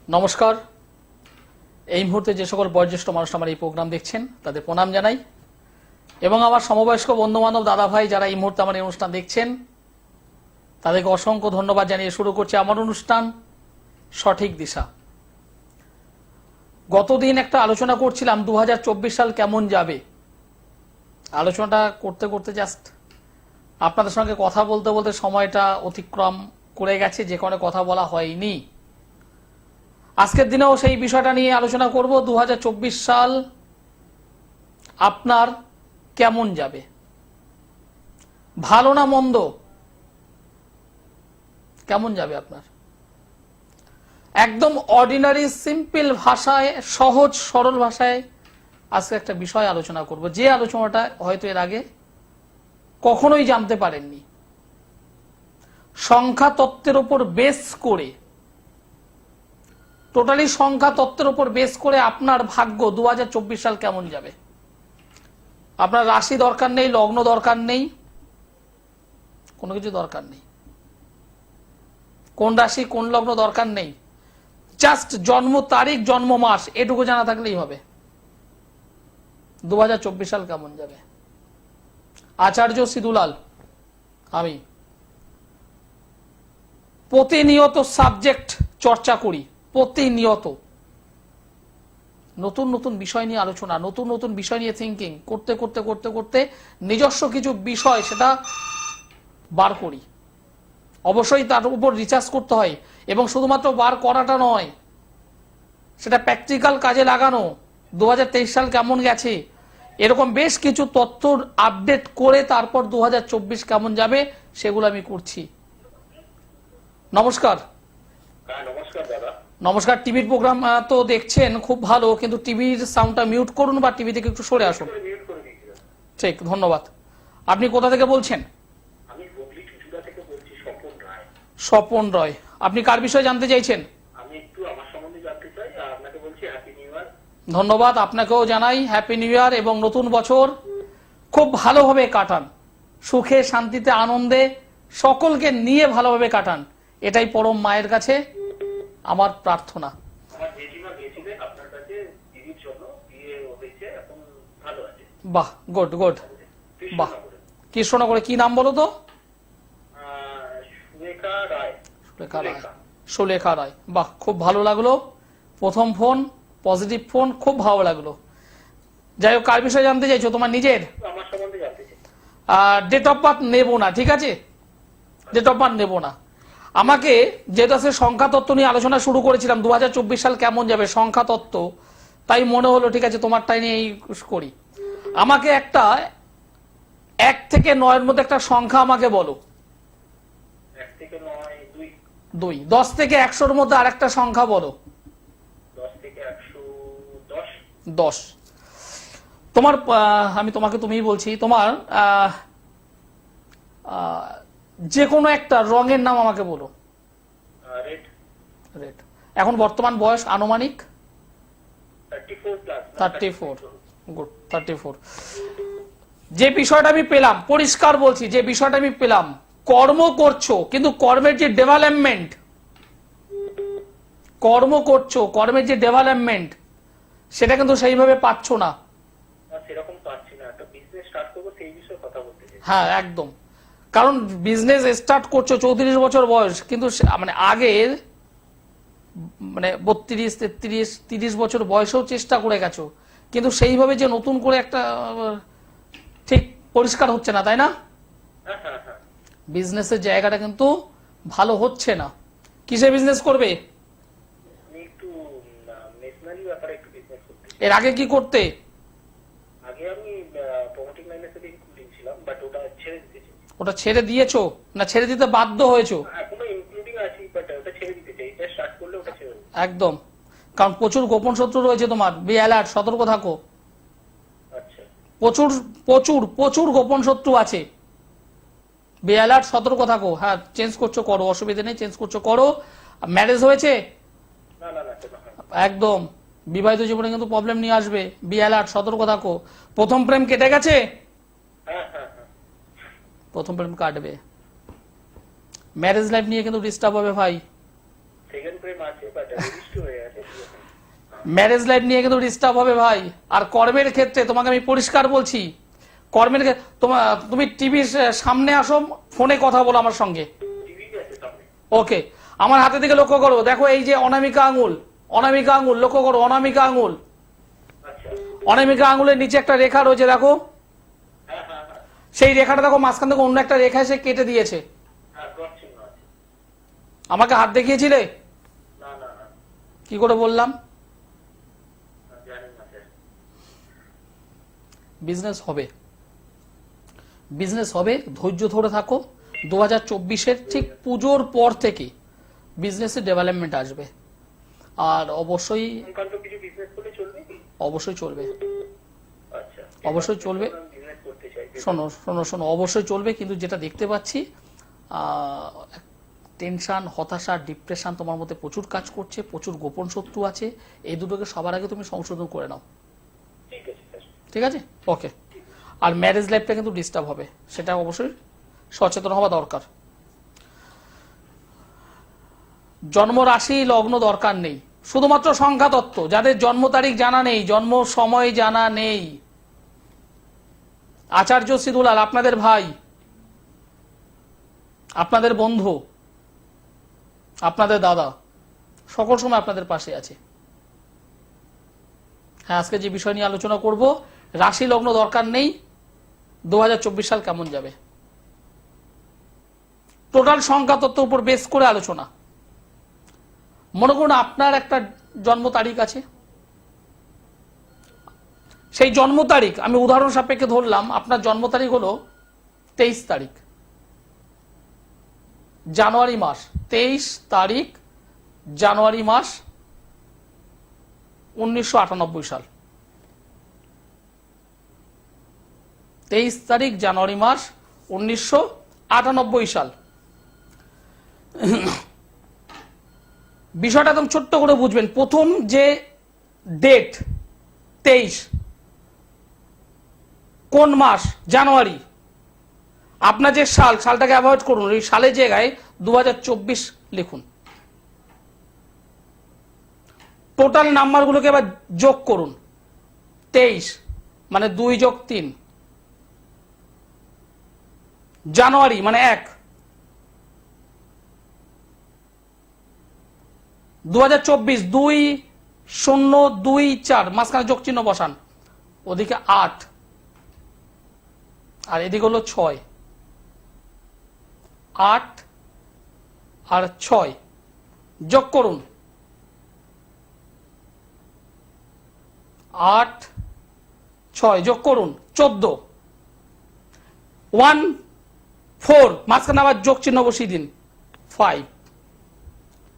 নমস্কার। এই মুহূর্তে যে সকল বয়োজ্যেষ্ঠ মানুষ আমার এই প্রোগ্রাম দেখছেন তাদের প্রণাম জানাই এবং আমার সমবয়স্ক বন্ধু বান্ধব দাদা ভাই যারা এই মুহূর্তে আমার এই অনুষ্ঠান দেখছেন তাদেরকে অসংখ্য ধন্যবাদ জানিয়ে শুরু করছি আমার অনুষ্ঠান সঠিক দিশা। গতদিন একটা আলোচনা করছিলাম 2024 সাল কেমন যাবে। আলোচনাটা করতে করতে জাস্ট আপনাদের সঙ্গে কথা বলতে বলতে সময়টা অতিক্রম করে গেছে, যে কারণে কথা বলা হয়নি। আজকের দিনেও সেই বিষয়টা নিয়ে আলোচনা করব। 2024 সাল আপনার কেমন যাবে, ভালো না মন্দ, কেমন যাবে আপনার? একদম অর্ডিনারি সিম্পল ভাষায়, সহজ সরল ভাষায় আজকে একটা বিষয় আলোচনা করব, যে আলোচনাটা হয়তো এর আগে কখনোই জানতে পারেননি। সংখ্যা তত্ত্বের উপর বেস করে, টোটালি সংখ্যা তত্ত্বের উপর বেস করে আপনার ভাগ্য 2024 সাল কেমন যাবে। আপনার রাশি দরকার নেই, লগ্ন দরকার নেই, কোনো কিছু দরকার নেই, কোন রাশি কোন লগ্ন দরকার নেই, জাস্ট জন্ম তারিখ জন্ম মাস এটুকু জানা থাকলেই হবে 2024 সাল কেমন যাবে। আচার্য সিদুলাল আমি প্রতিনিয়ত সাবজেক্ট চর্চা করি, প্রতিনিয়ত নতুন নতুন বিষয় নিয়ে আলোচনা, নতুন নতুন বিষয় নিয়ে থিঙ্কিং করতে করতে করতে করতে নিজস্ব কিছু বিষয় সেটা বার করি। অবশ্যই তার উপর রিসার্চ করতে হয় এবং শুধুমাত্র বার করাটা নয়, সেটা প্র্যাকটিক্যাল কাজে লাগানো। 2023 সাল কেমন গেছে এরকম বেশ কিছু তথ্য আপডেট করে তারপর 2024 কেমন যাবে সেগুলো আমি করছি। নমস্কার। নমস্কার দাদা। নমস্কার। টিভির প্রোগ্রাম তো দেখছেন, খুব ভালো, কিন্তু টিভির সাউন্ডটা মিউট করুন বা টিভি থেকে একটু সরে আসুন। ঠিক, ধন্যবাদ। আপনি কোথা থেকে বলছেন? আমি হুগলি চুচুড়া থেকে বলছি, স্বপন রায়। স্বপন রায়, আপনি কার বিষয়ে জানতে চাইছেন? আমি একটু আমার সম্বন্ধে জানতে চাই, আর আপনাকে বলছি হ্যাপি নিউ ইয়ার। ধন্যবাদ, আপনাকেও জানাই হ্যাপি নিউ ইয়ার এবং নতুন বছর খুব ভালোভাবে কাটান, সুখে শান্তিতে আনন্দে সকলকে নিয়ে ভালোভাবে কাটান, এটাই পরম মায়ের কাছে আমার প্রার্থনা। আমার জেঠিমা গেছিলেন আপনার কাছে দিদির জন্য, বিয়ে হয়েছে, এখন ভালো আছে। বাহ, গুড গুড। বাহ, কৃষ্ণনগরে কি নাম বলো তো? সুলেখা রায়। সুলেখা রায়, সুলেখা রায়, বাহ, খুব ভালো লাগলো। প্রথম ফোন, পজিটিভ ফোন, খুব ভালো লাগলো। যাই হোক, কার বিষয়ে জানতে চাইছো? তোমার নিজের? আমার সম্বন্ধে জানতে চাই। ডেট অফ বার্থ নেবো না, ঠিক আছে? ডেট অফ বার্থ নেবো না। আমাকে যেহেতু আজকে সংখ্যা তত্ত্ব নিয়ে আলোচনা শুরু করেছিলাম 2024 সাল কেমন যাবে সংখ্যা তত্ত্ব, তাই মনে হলো ঠিক আছে তোমারটাই নিয়ে করি। আমাকে একটা 1 থেকে 9 এর মধ্যে একটা সংখ্যা আমাকে বলো। 1 থেকে 9, 2। 2। 10 থেকে 100 এর মধ্যে আরেকটা সংখ্যা বলো। 10 থেকে 100, 10। 10। তোমার আমি তোমাকে তুমিই বলছি, তোমার যে কোনো একটা রঙের নাম আমাকে বলো। রেড। রেড। এখন বর্তমান বয়স আনুমানিক? 34 প্লাস। 34। গুড, 34। যে বিষয়টা আমি পেলাম, পরিষ্কার বলছি, যে বিষয়টা আমি পেলাম, কর্ম করছো কিন্তু কর্মের যে ডেভেলপমেন্ট, কর্ম করছো, কর্মের যে ডেভেলপমেন্ট সেটা কিন্তু সেইভাবে পাচ্ছ না। সেরকম পাচ্ছি না, একটা বিজনেস স্টার্ট করবো সেই বিষয়ে কথা বলতে চাই। হ্যাঁ, একদম। কারণ বিজনেস স্টার্ট করছো 34 বছর বয়স, কিন্তু মানে আগে মানে 32, 33, 30 বছর বয়সেও চেষ্টা করে গেছো, কিন্তু সেইভাবে যে নতুন করে একটা ঠিক পরিষ্কার হচ্ছে না, তাই না? বিজনেসের জায়গাটা কিন্তু ভালো হচ্ছে না। কিসে বিজনেস করবে? আমি একটু মেশিনারি ব্যাপারে একটু বিজনেস করতে। এর আগে কি করতে? আগে আমি প্রমোটিং লাইনের সাথে ইনক্লুডিং ছিলাম, বাট ওটা ছেড়ে দিতেছি। ওটা ছেড়ে দিয়েছো না ছেড়ে দিতে বাধ্য হয়েছো? এখনো ইনক্লুডিং আছি, বাট ওটা ছেড়ে দিতে চাই। এটা স্টার্ট করলে ওটা ছেড়ে দেব একদম। কারণ প্রচুর গোপন শত্রু রয়েছে তোমার, বি অ্যালার্ট, সতর্ক থাকো। আচ্ছা। প্রচুর প্রচুর প্রচুর গোপন শত্রু আছে, বি অ্যালার্ট, সতর্ক থাকো। হ্যাঁ, চেঞ্জ করছো করো, অসুবিধা নেই, চেঞ্জ করছো করো। ম্যারেজ হয়েছে? না না না, একদম। বিবাহিত জীবনে কিন্তু প্রবলেম নিয়ে আসবে, বি অ্যালার্ট, সতর্ক থাকো। প্রথম প্রেম কেটে গেছে? হ্যাঁ হ্যাঁ হ্যাঁ। প্রথম প্রেম কাটবে। ম্যারেজ লাইফ নিয়ে কিন্তু ডিস্টার্ব হবে ভাই। সেকেন্ড প্রেম আছে, বাট রেজিস্ট্রি হয়ে আছে। ম্যারেজ লাইফ নিয়ে কিন্তু ডিস্টার্ব হবে ভাই। আর কর্মের ক্ষেত্রে তোমাকে আমি পরিষ্কার বলছি, কর্মের তুমি টিভির সামনে আসো, ফোনে কথা বলো আমার সঙ্গে। টিভিতে আছে সামনে। ওকে, আমার হাতের দিকে লক্ষ্য করো, দেখো এই যে অনামিকা আঙুল, অনামিকা আঙুল লক্ষ্য করো, অনামিকা আঙুল, আচ্ছা। অনামিকা আঙুলের নিচে একটা রেখা রয়েছে দেখো, হ্যাঁ হ্যাঁ হ্যাঁ সেই রেখাটা দেখো মাঝখান থেকে অন্য একটা রেখা এসে কেটে দিয়েছে। হ্যাঁ, ক্রস চিহ্ন আছে। আমাকে হাত দেখিয়েছিলে? না না না, কি করে বললাম? জানেন না স্যার। বিজনেস হবে, বিজনেস হবে, ধৈর্য ধরে থাকো। 2024-এর ঠিক পুজোর পর থেকে বিজনেসে ডেভেলপমেন্ট আসবে। আর অবশ্যই সংক্রান্ত কিছু বিজনেস করলে চলবে কি? অবশ্যই চলবে, আচ্ছা, অবশ্যই চলবে। বিজনেস করতে চাই। শোনো শোনো শোনো, অবশ্যই চলবে, কিন্তু যেটা দেখতে পাচ্ছি টেনশন, হতাশা, ডিপ্রেশন তোমার মধ্যে প্রচুর কাজ করছে, প্রচুর গোপন শত্রু আছে। এই দুটোকে সবার আগে তুমি সংশোধন করে নাও, ঠিক আছে স্যার। ঠিক আছে? ওকে। আর ম্যারেজ লাইফটা কিন্তু ডিস্টার্ব হবে, সেটা অবশ্যই সচেতন হওয়া দরকার। জন্ম রাশি লগ্ন দরকার নেই, শুধুমাত্র সংখ্যা তত্ত্ব। যাদের জন্ম তারিখ জানা নেই, জন্ম সময় জানা নেই, আচার্য সিদুলাল আপনাদের ভাই, আপনাদের বন্ধু, আপনাদের দাদা, সকল সময় আপনাদের পাশে আছে। হ্যাঁ, আজকে যে বিষয় নিয়ে আলোচনা করব, রাশি লগ্ন দরকার নেই, 2024 সাল কেমন যাবে, টোটাল সংখ্যা তত্ত্বের উপর বেস করে আলোচনা। মনে করুন আপনার একটা জন্ম তারিখ আছে, সেই জন্ম তারিখ আমি উদাহরণ সাপেক্ষে ধরলাম, আপনার জন্ম তারিখ হলো 23 তারিখ জানুয়ারি মাস, 23 তারিখ জানুয়ারি মাস 1998 সাল, 23 তারিখ জানুয়ারি মাস 1998 সাল। বিষয়টা একদম ছোট্ট করে বুঝবেন। প্রথম যে ডেট 23, কোন মাস? জানুয়ারি। আপনার যে সাল, সালটাকে অ্যাভয়েড করুন, এই সালের জায়গায় 2024 লিখুন। টোটাল নাম্বারগুলোকে এবার যোগ করুন, 23 মানে 2 যোগ 3, জানুয়ারি মানে 1, 2024 2 0 2 4, মাঝখানে যোগ চিহ্ন বসান, ওদিকে 8 আর এদিকে হলো 6, 8 আর 6 যোগ করুন, 8 6 যোগ করুন 14, 1 4, মাঝখানে আবার যোগ চিহ্ন বসিয়ে দিন 5।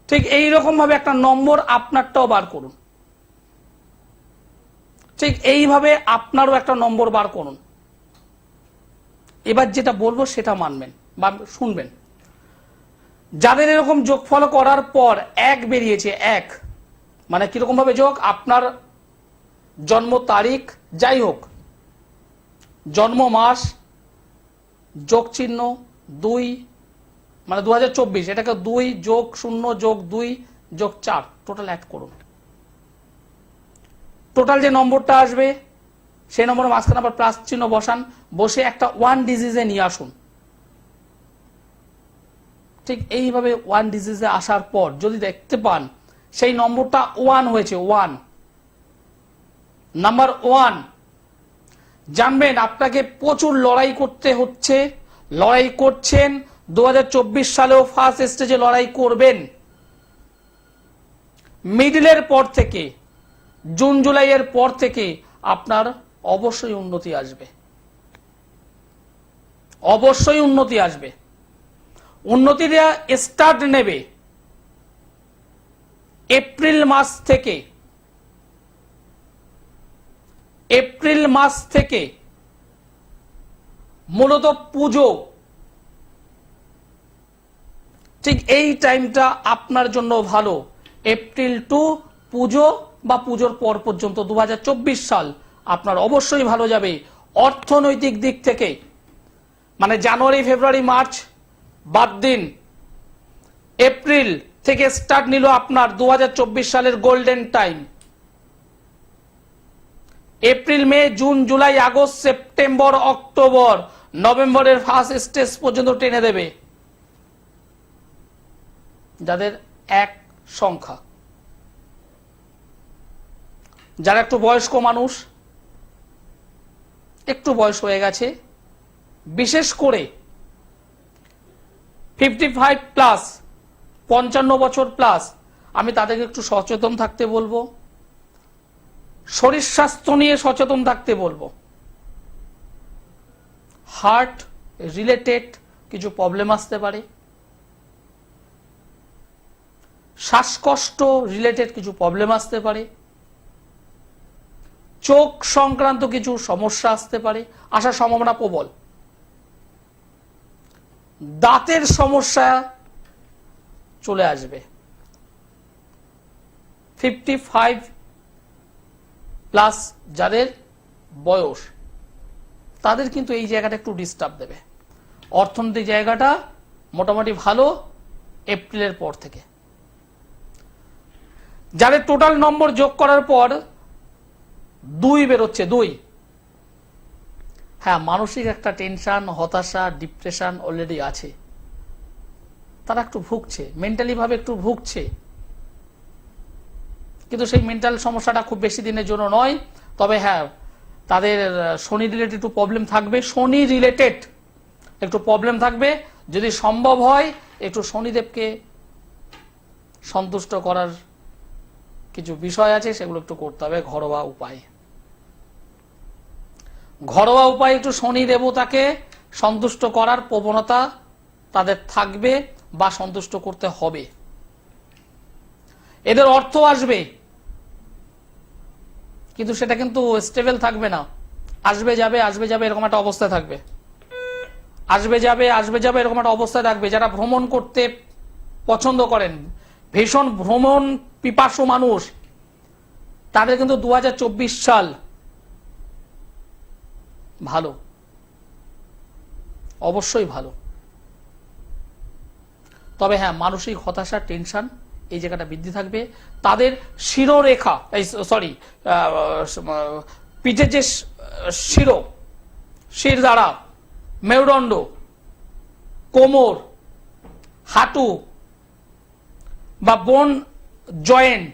ঠিক এইরকম ভাবে একটা নম্বর আপনারটাও বার করুন, ঠিক এইভাবে আপনারও একটা নম্বর বার করুন। এবার যেটা বলবো সেটা মানবেন বা শুনবেন। যাদের এরকম যোগফল করার পর 1 বেরিয়েছে, 1 মানে কিরকম ভাবে যোগ? আপনার জন্ম তারিখ যাই হোক, জন্ম মাস যোগ চিহ্ন 2 মানে 2024, এটাকে 2 যোগ 0 যোগ 2 যোগ 4 টোটাল অ্যাড করুন। টোটাল যে নম্বরটা আসবে সেই নম্বরের মাঝখানে আবার প্লাস চিহ্ন বসান, বসে একটা 1 ডিজিজে নিয়ে আসুন। ঠিক এইভাবে 1 ডিজিজে আসার পর যদি দেখতে পান সেই নম্বরটা 1 হয়েছে, 1 নাম্বার 1, জানবেন আপনাকে প্রচুর লড়াই করতে হচ্ছে, লড়াই করছেন। 2024 সালেও ফার্স্ট স্টেজে লড়াই করবেন। মিডলের পর থেকে, জুন জুলাইয়ের পর থেকে আপনার অবশ্যই উন্নতি আসবে, অবশ্যই উন্নতি আসবে। উন্নতিটা স্টার্ট নেবে এপ্রিল মাস থেকে। এপ্রিল মাস থেকে মূলত পুজো, ঠিক এই টাইমটা আপনার জন্য ভালো। এপ্রিল টু পুজো বা পুজোর পর পর্যন্ত 2024 সাল আপনার অবশ্যই ভালো যাবে অর্থনৈতিক দিক থেকে। মানে জানুয়ারি ফেব্রুয়ারি মার্চ বাদ দিন, এপ্রিল থেকে স্টার্ট নিল আপনার 2024 সালের golden time. April, May, June, July, August, September, October, নভেম্বরের ফার্স্ট স্টেজ পর্যন্ত টেনে দেবে যাদের এক সংখ্যা। যারা একটু বয়স্ক মানুষ, একটু বয়স হয়ে গেছে, বিশেষ করে 55 প্লাস, 55 বছর প্লাস, আমি তাদেরকে একটু সচেতন থাকতে বলবো, শরীর স্বাস্থ্য নিয়ে সচেতন থাকতে বলবো। হার্ট রিলেটেড কিছু প্রবলেম আসতে পারে, শ্বাসকষ্ট রিলেটেড কিছু প্রবলেম আসতে পারে, চোখ সংক্রান্ত কিছু সমস্যা আসতে পারে, আসার সম্ভাবনা প্রবল। দাঁতের সমস্যা চলে আসবে। 55 প্লাস যাদের বয়স, তাদের কিন্তু এই জায়গাটা একটু ডিস্টার্ব দেবে। অর্থনৈতিক জায়গাটা মোটামুটি ভালো এপ্রিলের পর থেকে। যাদের টোটাল নম্বর যোগ করার পর 2 বেরোচ্ছে, 2, হ্যাঁ, মানসিক একটা টেনশন, হতাশা, ডিপ্রেশন অলরেডি আছে, তারা একটু ভুগছে, মেন্টালি ভাবে একটু ভুগছে, কিন্তু সেই মেন্টাল সমস্যাটা খুব বেশি দিনের জন্য নয়। তবে হ্যাঁ, তাদের শনি রিলেটেড একটু প্রবলেম থাকবে, শনি রিলেটেড একটু প্রবলেম থাকবে। যদি সম্ভব হয় একটু শনিদেবকে সন্তুষ্ট করার কিছু বিষয় আছে, সেগুলো একটু করতে হবে ঘরোয়া উপায়। ঘরোয়া উপায় একটু শনি দেবতাকে সন্তুষ্ট করার প্রবণতা তাদের থাকবে বা সন্তুষ্ট করতে হবে। এদের অর্থ আসবে, কিন্তু সেটা কিন্তু স্টেবল থাকবে না, আসবে যাবে আসবে যাবে এরকম একটা অবস্থায় থাকবে, আসবে যাবে আসবে যাবে এরকম একটা অবস্থায় থাকবে। যারা ভ্রমণ করতে পছন্দ করেন, ভীষণ ভ্রমণ পিপাসু মানুষ, তাদের কিন্তু 2024 সাল ভালো, অবশ্যই ভালো। তবে হ্যাঁ, মানসিক হতাশা, টেনশন এই জায়গাটা বৃদ্ধি থাকবে। তাদের শিরোরেখা, পিঠের যে শির দ্বারা, মেরুদণ্ড, কোমর, হাঁটু বা বোন জয়েন্ট,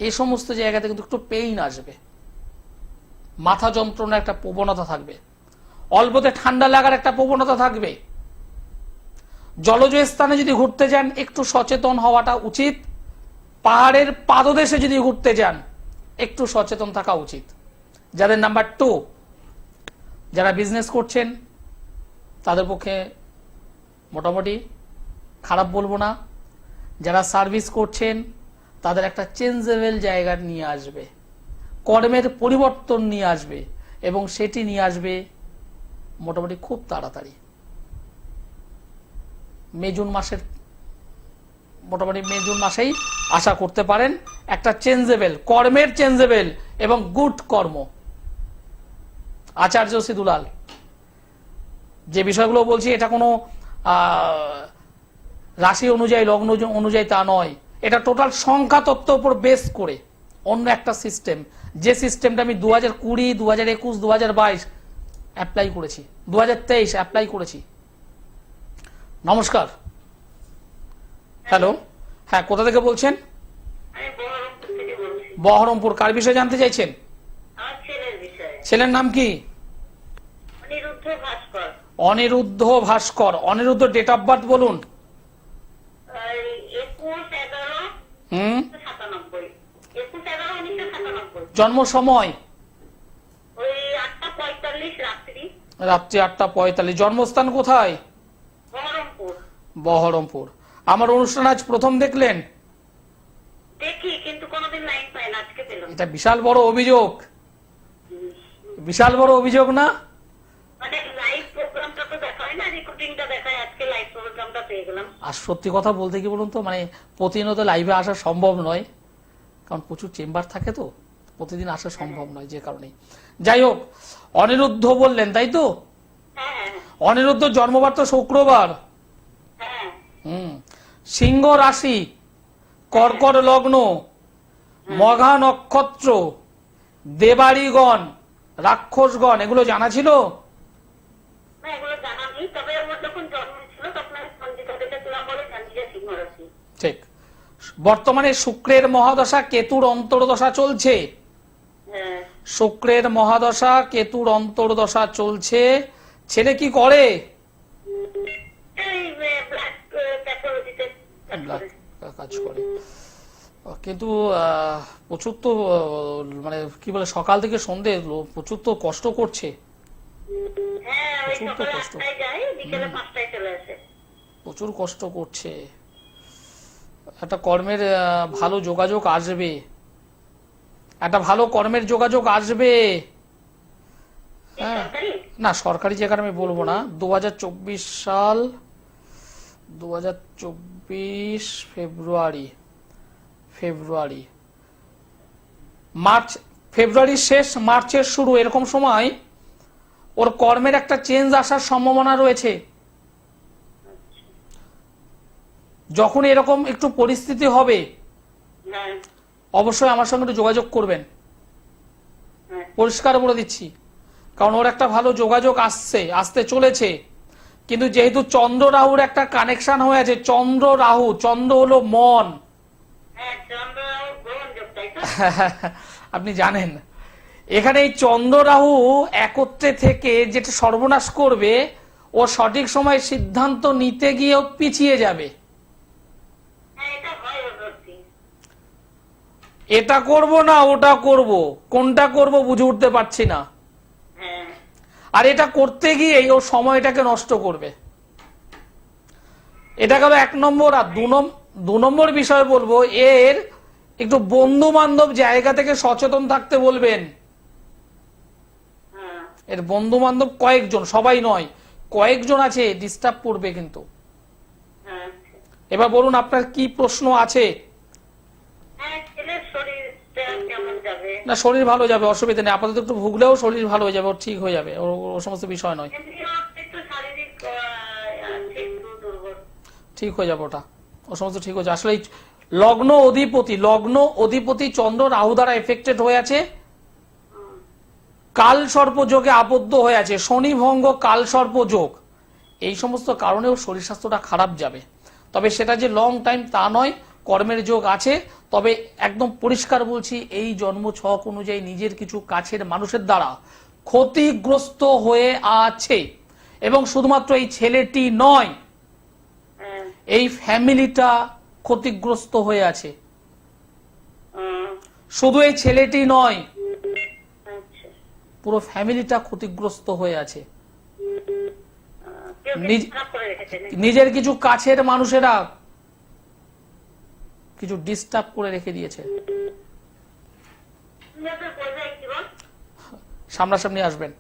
এই সমস্ত জায়গাতে কিন্তু একটু পেইন আসবে, মাথা যন্ত্রণার একটা প্রবণতা থাকবে, অল্পতে ঠান্ডা লাগার একটা প্রবণতা থাকবে। জলজ স্থানে যদি ঘুরতে যান একটু সচেতন হওয়াটা উচিত। পাহাড়ের পাদদেশে যদি ঘুরতে যান একটু সচেতন থাকা উচিত। যাদের নাম্বার 2, যারা বিজনেস করছেন, তাদের পক্ষে মোটামুটি খারাপ বলবো না। যারা সার্ভিস করছেন, তাদের একটা চেঞ্জেবল জায়গা নিয়ে আসবে, কর্মের পরিবর্তন নিয়ে আসবে, এবং সেটি নিয়ে আসবে মোটামুটি খুব তাড়াতাড়ি। মে জুন মাসেই আশা করতে পারেন একটা চেঞ্জেবল, কর্মের চেঞ্জেবল এবং গুড কর্ম। আচার্য সিদুলাল যে বিষয়গুলো বলছি, এটা কোনো রাশি অনুযায়ী, লগ্ন অনুযায়ী তা নয়, এটা টোটাল সংখ্যা তত্ত্বের উপর বেস করে অন্য একটা সিস্টেম, যে সিস্টেমটা আমি 2020, 2021, 2022 অ্যাপ্লাই করেছি, 2023 অ্যাপ্লাই করেছি। নমস্কার। হ্যালো, হ্যাঁ, কোথা থেকে বলছেন? বহরমপুর। কার বিষয়ে জানতে চাইছেন? ছেলের নাম কি? অনিরুদ্ধ ভাস্কর। অনিরুদ্ধ ডেট অফ বার্থ বলুন। জন্ম সময়? রাত্রি 8:45। জন্মস্থান কোথায়? বহরমপুর। আমার অনুষ্ঠান আজ প্রথম দেখলেন? দেখি, কিন্তু কোনোদিন লাইন পাই না, আজকে পেলাম। এটা বিশাল বড় অভিযোগ, বিশাল বড় অভিযোগ না? মানে লাইভ প্রোগ্রামটা তো দেখা হয় না, রেকর্ডিংটা দেখায়, আজকে লাইভ প্রোগ্রামটা পেয়ে গেলাম। আর সত্যি কথা বলতে কি বলুন তো, মানে প্রতিদিনও তো লাইভে আসা সম্ভব নয়, কারণ প্রচুর চেম্বার থাকে, তো প্রতিদিন আসা সম্ভব নয়, যে কারণে। যাই হোক, অনিরুদ্ধ বললেন তাই তো? হ্যাঁ। অনিরুদ্ধ জন্মবার তো শুক্রবার। হ্যাঁ। সিংহ রাশি, কর্কট লগ্ন, মঘা নক্ষত্র, দেবাড়িগণ, রাক্ষসগণ, এগুলো জানা ছিল? না, এগুলো জানা নেই। তবে আমার যখন জন্ম ছিল তখন আমি পঞ্জিকা দেখেছিলাম বলে জানি যে সিংহ রাশি। ঠিক। বর্তমানে শুক্রের মহাদশা, কেতুর অন্তর্দশা চলছে। হ্যাঁ, শুক্রের মহাদশা, কেতুর অন্তর্দশা চলছে। ছেলে কি করে? এই ব্ল্যাক টেকনোলজিতে কাজ করে। কিন্তু প্রচুর তো মানে কি বলে, সকাল থেকে সন্ধে প্রচুর তো কষ্ট করছে। হ্যাঁ, ওই প্রচুর তো সকালে কষ্ট। 8টায় যায়, বিকেলে 5টায় চলে আসে। প্রচুর কষ্ট করছে। একটা কর্মের ভালো যোগাযোগ আসবে, একটা ভালো কর্মের যোগাযোগ আসবে। হ্যাঁ, সরকারি? না সরকারি জায়গাটা আমি বলবো না। 2024 সাল, 2024 ফেব্রুয়ারি, মার্চ, ফেব্রুয়ারির শেষ মার্চের শুরু, এরকম সময় ওর কর্মের একটা চেঞ্জ আসার সম্ভাবনা রয়েছে। যখন এরকম একটু পরিস্থিতি হবে হ্যাঁ, অবশ্যই আমার সঙ্গে একটু যোগাযোগ করবেন, হ্যাঁ। পরিষ্কার বলে দিচ্ছি। কারণ ওর একটা ভালো যোগাযোগ আসতে চলেছে। কিন্তু যেহেতু চন্দ্র রাহুর একটা কানেকশন হয়ে আছে, চন্দ্র রাহু, চন্দ্র হলো মন, হ্যাঁ, চন্দ্র গ্রহণ যোগ, তাই তো? আপনি জানেন এখানে এই চন্দ্র রাহু একত্রে থেকে যেটা সর্বনাশ করবে, ও সঠিক সময় সিদ্ধান্ত নিতে গিয়েও পিছিয়ে যাবে। হ্যাঁ, এটা হয় অবশ্যই। এটা করব না ওটা করব, কোনটা করব বুঝে উঠতে পারছি না। হ্যাঁ, আর এটা করতে গিয়ে ও সময়টাকে নষ্ট করবে। এটা গেল 1 নম্বর। আর 2 নম্বর বিষয় বলবো, এর একটু বন্ধু বান্ধব জায়গা থেকে সচেতন থাকতে বলবেন। হ্যাঁ। এর বন্ধু বান্ধব কয়েকজন, সবাই নয়, কয়েকজন আছে, ডিস্টার্ব করবে কিন্তু। হ্যাঁ, এবার বলুন আপনার কি প্রশ্ন আছে? হ্যাঁ, ছেলের শরীরটা কেমন যাবে? না শরীর ভালো যাবে, অসুবিধা নেই। আপাতত একটু ভুগলেও শরীর ভালো হয়ে যাবে, ওর ঠিক হয়ে যাবে, ও সমস্ত বিষয় নয়, এমনিও একটু শারীরিক একটু দুর্বল। ঠিক হয়ে যাবে ওটা, ও সমস্ত ঠিক হয়ে যাবে। আসলে এই লগ্ন অধিপতি চন্দ্র রাহু দ্বারা এফেক্টেড হয়ে আছে, কাল সর্প যোগে আবদ্ধ হয়ে আছে, শনি ভঙ্গ, কাল সর্প যোগ, এই সমস্ত কারণেও শরীর স্বাস্থ্যটা খারাপ যাবে। তবে সেটা যে লং টাইম তা নয়, কর্মের যোগ আছে। তবে একদম পরিষ্কার বলছি, এই জন্ম ছক অনুযায়ী নিজের কিছু কাছের মানুষের দ্বারা ক্ষতিগ্রস্ত হয়ে আছে। এবং শুধুমাত্র এই ছেলেটি নয়, হ্যাঁ, এই ফ্যামিলিটা ক্ষতিগ্রস্ত হয়ে আছে। শুধু এই ছেলেটি নয়, আচ্ছা। পুরো ফ্যামিলিটা ক্ষতিগ্রস্ত হয়ে আছে। কেউ নিজ- খারাপ করে রেখেছে নাকি? নিজের কিছু কাছের মানুষেরা কিছু ডিস্টার্ব করে রেখে দিয়েছে। তুমি ওকে বলবে কি বল? সামনাসামনি আসবেন।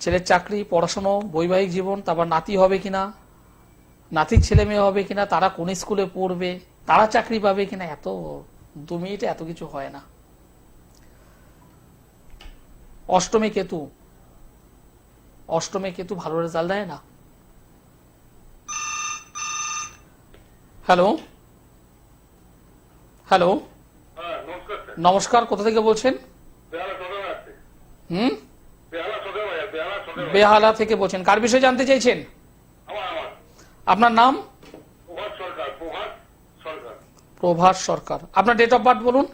ছেলের চাকরি, পড়াশোনা, বৈবাহিক জীবন, তারপর নাতি হবে কিনা, নাতির ছেলে মেয়ে হবে কিনা, তারা কোন স্কুলে পড়বে, তারা চাকরি পাবে কিনা, এত 2 মিনিটে এত কিছু হয় না। অষ্টমী কেতু ভালো রেজাল্ট দেয় না। হ্যালো, হ্যাঁ, নমস্কার স্যার। নমস্কার, কোথা থেকে বলছেন? বেহালা সদর আছে। হুম, বেহালা সদর বাজার, বেহালা সদর বাজার। বেহালা থেকে বলছেন। কার বিষয়ে জানতে চাইছেন? আমার আপনার নাম? প্রভাত সরকার। প্রভাস সরকার। আপনার ডেট অফ বার্থ বলুন।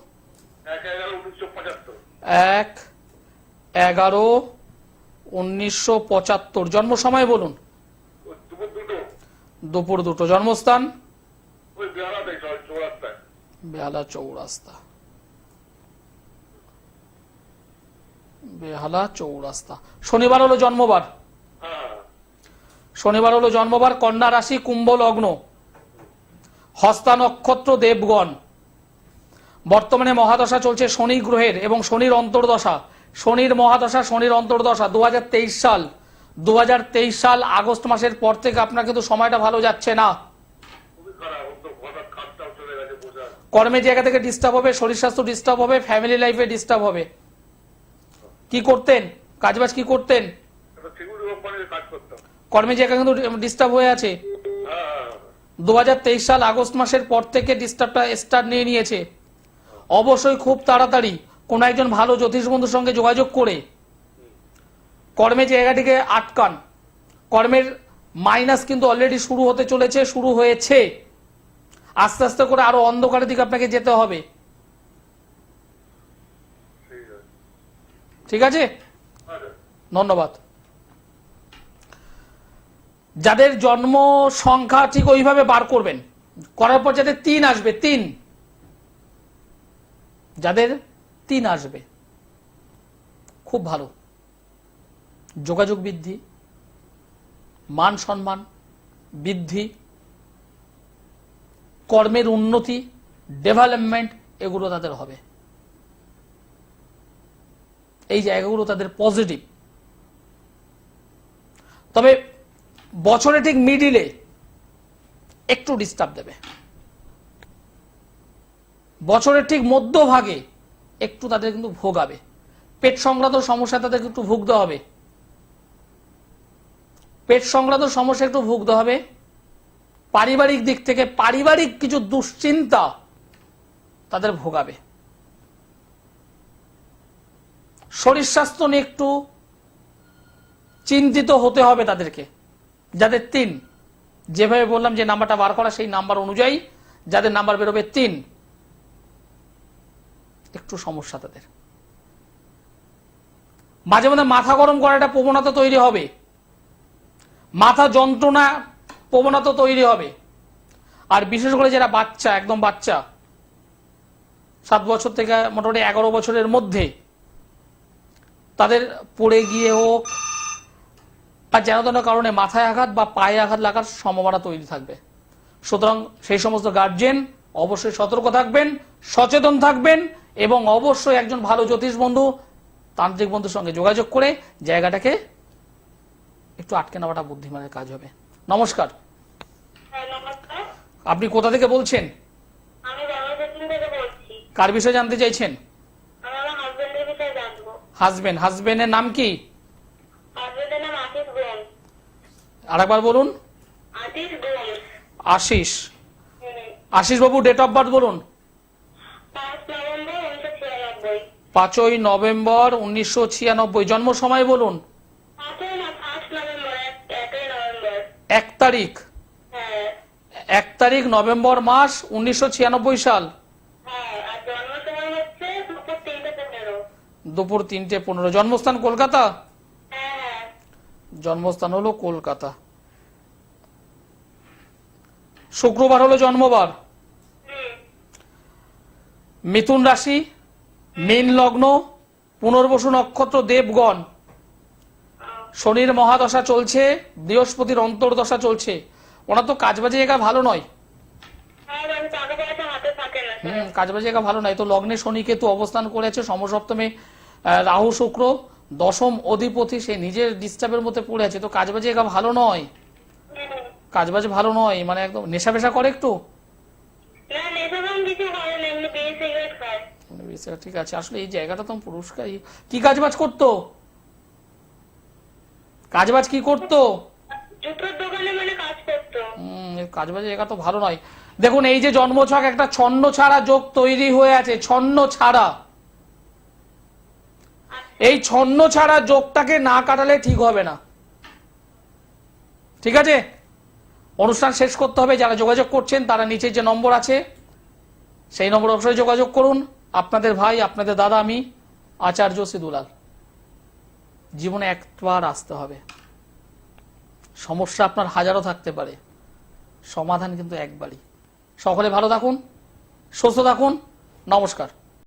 1/11/1975। 1/11/1975। জন্ম সময় বলুন। ওই দুপুর 2টো। দুপুর 2টো। জন্মস্থান? ওই বেহালাতেই, চৌরাস্তায়। বেহালা চৌরাস্তা। বেহালা চৌরাস্তা। শনিবার হলো জন্মবার। হ্যাঁ, শনিবার হলো জন্মবার। কন্যা রাশি, কুম্ভ লগ্ন, হস্তা নক্ষত্র, দেবগণ। বর্তমানে মহাদশা চলছে শনি গ্রহের এবং শনির অন্তর্দশা। শনির মহাদশা, শনির অন্তর্দশা 2023 সাল আগস্ট মাসের পর থেকে আপনার কিন্তু সময়টা ভালো যাচ্ছে না। খুবই খারাপ। ওর তো হঠাৎ খাতটাও চলে গেছে বোঝা। কর্মের জায়গা থেকে ডিস্টার্ব হবে, শরীর স্বাস্থ্য ডিস্টার্ব হবে, ফ্যামিলি লাইফে ডিস্টার্ব হবে। কি করতেন, কাজবাজ কি করতেন? একটা সিকিউরিটি কোম্পানির কাজ করতাম। কর্মের জায়গা কিন্তু ডিস্টার্ব হয়ে আছে। হ্যাঁ, 2023 সাল আগস্ট মাসের পর থেকে ডিস্টার্বটা স্টার্ট নিয়ে নিয়েছে। অবশ্যই খুব তাড়াতাড়ি কোনো একজন ভালো জ্যোতিষ বন্ধুর সঙ্গে যোগাযোগ করে কর্মের জায়গাটিকে আটকান। কর্মের মাইনাস কিন্তু অলরেডি শুরু হতে চলেছে, শুরু হয়েছে। আস্তে আস্তে করে আরো অন্ধকারের দিকে আপনাকে যেতে হবে। ঠিক আছে, ধন্যবাদ। যাদের জন্ম সংখ্যা ঠিক ওইভাবে বার করবেন, করার পর যাদের 3 আসবে, 3, যাদের 3 আসবে খুব ভালো, যোগাযোগ বৃদ্ধি, মান সম্মান বৃদ্ধি, কর্মের উন্নতি, ডেভেলপমেন্ট, এগুলো তাদের হবে। এই জায়গাগুলো তাদের পজিটিভ। তবে বছরে ঠিক মিডিলে একটু ডিস্টার্ব দেবে, বছরের ঠিক মধ্যভাগে একটু তাদের কিন্তু ভোগাবে। পেট সংক্রান্ত সমস্যা তাদের একটু ভুগতে হবে, পেট সংক্রান্ত সমস্যা একটু ভুগতে হবে। পারিবারিক দিক থেকে পারিবারিক কিছু দুশ্চিন্তা তাদের ভোগাবে। শরীর স্বাস্থ্য নিয়ে একটু চিন্তিত হতে হবে তাদেরকে। যাদের 3, যেভাবে বললাম যে নাম্বারটা বার করা, সেই নাম্বার অনুযায়ী যাদের নাম্বার বেরোবে 3, একটু সমস্যা তাদের। মাঝে মাঝে মাথা গরম করার একটা প্রবণতা তৈরি হবে, মাথা যন্ত্রণা প্রবণতা তৈরি হবে। আর বিশেষ করে যারা বাচ্চা, একদম বাচ্চা, 7 বছর থেকে মোটামুটি 11 বছরের মধ্যে, তাদের পড়ে গিয়ে হোক বা যেন তেন কারণে মাথায় আঘাত বা পায়ে আঘাত লাগার সম্ভাবনা তৈরি থাকবে। সুতরাং সেই সমস্ত গার্জিয়ান অবশ্যই সতর্ক থাকবেন, সচেতন থাকবেন এবং অবশ্যই একজন ভালো জ্যোতিষ বন্ধু, তান্ত্রিক বন্ধুর সঙ্গে যোগাযোগ করে জায়গাটাকে একটু আটকে নেওয়াটা বুদ্ধিমানের কাজ হবে। নমস্কার। হ্যাঁ, নমস্কার। আপনি কোথা থেকে বলছেন? আমি রামজীবন থেকে বলছি। কার বিষয়ে জানতে চাইছেন? আমি আমার হাজবেন্ডের বিষয়ে জানবো। হাজবেন্ডের নাম কি? হাজবেন্ডের নাম আশিস গোয়েল। আরেকবার বলুন। আশিস গোয়েল। আশিস। আশিস বাবু, ডেট অফ বার্থ বলুন। 5 5ই নভেম্বর 1996। নভেম্বর 1996। জন্ম সময় বলুন। 5 নভেম্বর, 1 নভেম্বর। 1 তারিখ। হ্যাঁ 1 তারিখ নভেম্বর মাস 1996 সাল। হ্যাঁ। আর জন্ম সময় হচ্ছে দুপুর 3:15। দুপুর 3:15। জন্মস্থান কলকাতা? হ্যাঁ হ্যাঁ। জন্মস্থান হলো কলকাতা। শুক্রবার হলো জন্মবার। মিথুন রাশি, মীন লগ্ন, পুনর্বসু নক্ষত্র, দেবগণ। শনির মহাদশা চলছে, বৃহস্পতির অন্তর্দশা চলছে। ওনার তো কাজবাজি জায়গা ভালো নয়। হ্যাঁ, আমি টাকা পয়সা হাতে থাকে না। কাজবাজি জায়গা ভালো নয়। তো লগ্নে শনি কেতু অবস্থান করেছে, সমসপ্তমে রাহু শুক্র, দশম অধিপতি, সে নিজের ডিস্টার্বের মধ্যে পড়ে আছে। তো কাজবাজি জায়গা ভালো নয়, কাজবাজ ভালো নয়। মানে একদম নেশা পেশা করে একটু। না, নেশাবান কিছু করে না, এমনি বিড়ি সিগারেট খায়। ঠিক আছে। আসলে এই জায়গাটা তো পুরস্কার। কি কাজবাজ করতো? কাজবাজ কি করতো? জুতোর দোকানে মানে কাজ করতো। কাজবাজ জায়গা তো ভালো নয়। দেখুন, এই যে জন্মছক একটা ছন্ন ছাড়া যোগ তৈরি হয়ে আছে, ছন্ন ছাড়া। এই ছন্ন ছাড়া যোগটাকে না কাটালে ঠিক হবে না। ঠিক আছে, অনুষ্ঠান শেষ করতে হবে। যারা যোগাযোগ করছেন তারা নিচে যে নম্বর আছে সেই নম্বর অবশ্যই যোগাযোগ করুন। আপনাদের ভাই, আপনাদের দাদা, আমি আচার্য সিদুলাল। জীবনে একবার আসতে হবে। সমস্যা আপনার হাজারো থাকতে পারে, সমাধান কিন্তু একবারই। সকলে ভালো থাকুন, সুস্থ থাকুন। নমস্কার।